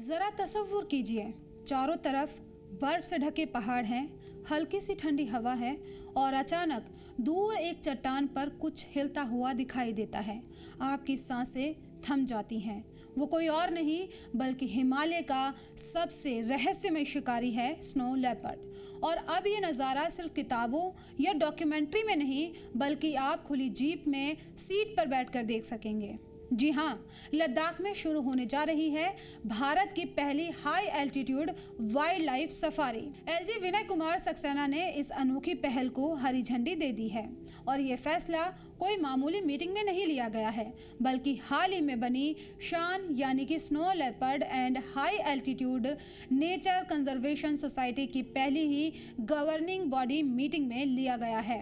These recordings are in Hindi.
जरा तसव्वुर कीजिए, चारों तरफ बर्फ से ढके पहाड़ हैं, हल्की सी ठंडी हवा है और अचानक दूर एक चट्टान पर कुछ हिलता हुआ दिखाई देता है। आपकी सांसें थम जाती हैं। वो कोई और नहीं बल्कि हिमालय का सबसे रहस्यमय शिकारी है स्नो लेपर्ड। और अब ये नज़ारा सिर्फ किताबों या डॉक्यूमेंट्री में नहीं बल्कि आप खुली जीप में सीट पर बैठकर देख सकेंगे। जी हाँ, लद्दाख में शुरू होने जा रही है भारत की पहली high altitude wildlife safari. LG Vinay Kumar Saxena ने इस अनोखी पहल को हरी झंडी दे दी है और ये फैसला कोई मामूली मीटिंग में नहीं लिया गया है बल्कि हाल ही में बनी शान यानी कि snow leopard and high altitude nature conservation society की पहली ही गवर्निंग बॉडी मीटिंग में लिया गया है।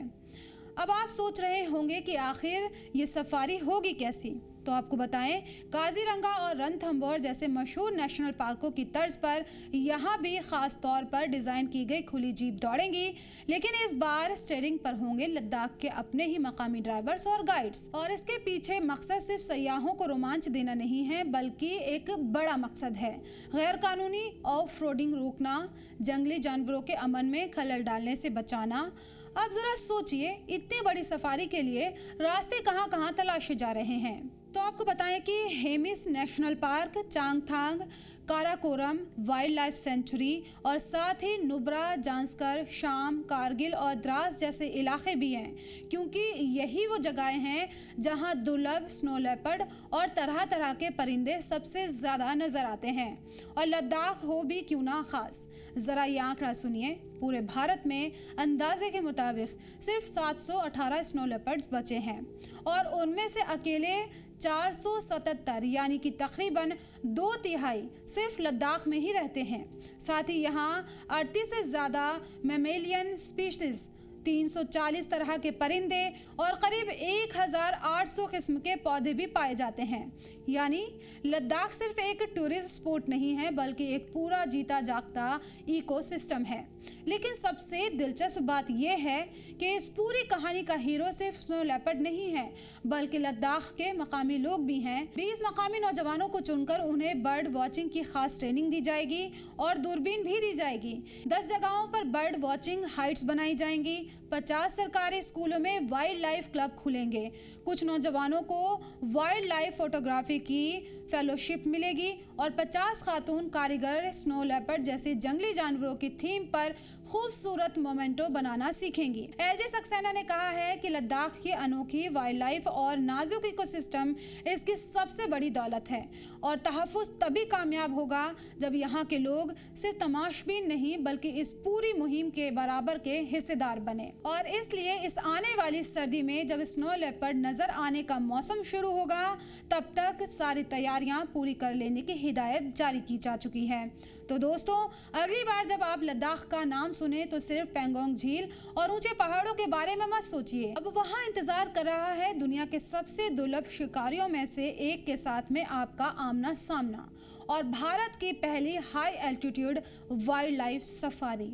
अब आप सोच रहे होंगे कि आखिर ये सफारी होगी कैसी, तो आपको बताएं, काजीरंगा और रणथंभौर जैसे मशहूर नेशनल पार्कों की तर्ज पर यहाँ भी खास तौर पर डिज़ाइन की गई खुली जीप दौड़ेंगी, लेकिन इस बार स्टीयरिंग पर होंगे लद्दाख के अपने ही मकामी ड्राइवर्स और गाइड्स। और इसके पीछे मकसद सिर्फ सयाहों को रोमांच देना नहीं है बल्कि एक बड़ा मकसद है गैर कानूनी ऑफ रोडिंग रोकना, जंगली जानवरों के अमन में खलल डालने से बचाना। अब जरा सोचिए, इतनी बड़ी सफारी के लिए रास्ते कहाँ कहाँ तलाशे जा रहे हैं। तो आपको बताएं कि Hemis national park, Changthang, Karakoram wild life sanctuary और साथ ही नुब्रा, जांस्कर, शाम, कारगिल और द्रास जैसे इलाके भी हैं, क्योंकि यही वो जगहें हैं जहां दुर्लभ स्नो लेपर्ड और तरह तरह के परिंदे सबसे ज़्यादा नज़र आते हैं। और लद्दाख हो भी क्यों ना खास, ज़रा ये आंकड़ा सुनिए, पूरे भारत में अंदाजे के मुताबिक सिर्फ 718 स्नो लेपर्ड्स बचे हैं और उनमें से अकेले 477 यानी कि तकरीबन 2/3 सिर्फ लद्दाख में ही रहते हैं। साथ ही यहाँ 38 से ज़्यादा मैमेलियन स्पीशीज, 340 तरह के परिंदे और करीब 1800 किस्म के पौधे भी पाए जाते हैं। यानी लद्दाख सिर्फ एक टूरिस्ट स्पॉट नहीं है बल्कि एक पूरा जीता जागता इकोसिस्टम है। लेकिन सबसे दिलचस्प बात यह है कि इस पूरी कहानी का हीरो सिर्फ स्नो लेपर्ड नहीं है बल्कि लद्दाख के मकामी लोग भी हैं। 20 मकामी नौजवानों को चुनकर उन्हें बर्ड वॉचिंग की खास ट्रेनिंग दी जाएगी और दूरबीन भी दी जाएगी। 10 जगहों पर बर्ड वॉचिंग हाइट्स बनाई जाएंगी। 50 सरकारी स्कूलों में वाइल्ड लाइफ क्लब खुलेंगे। कुछ नौजवानों को वाइल्ड लाइफ फोटोग्राफी की फेलोशिप मिलेगी और 50 खातून कारीगर स्नो लेपर्ड जैसे जंगली जानवरों की थीम पर खूबसूरत मोमेंटो बनाना सीखेंगी। एलजी सक्सेना ने कहा है कि लद्दाख की अनोखी वाइल्ड लाइफ और नाजुक इकोसिस्टम इसकी सबसे बड़ी दौलत है और तहफ़्फ़ुज़ तभी कामयाब होगा जब यहाँ के लोग सिर्फ तमाशबीन नहीं बल्कि इस पूरी मुहिम के बराबर के हिस्सेदार बने। और इसलिए इस आने वाली सर्दी में जब स्नो लेपर्ड नजर आने का मौसम शुरू होगा तब तक सारी तैयारियां पूरी कर लेने की हिदायत जारी की जा चुकी है। तो दोस्तों, अगली बार जब आप लद्दाख का नाम सुने तो सिर्फ पेंगोंग झील और ऊंचे पहाड़ों के बारे में मत सोचिए। अब वहां इंतजार कर रहा है दुनिया के सबसे दुर्लभ शिकारियों में से एक के साथ में आपका आमना सामना और भारत की पहली high altitude wildlife safari.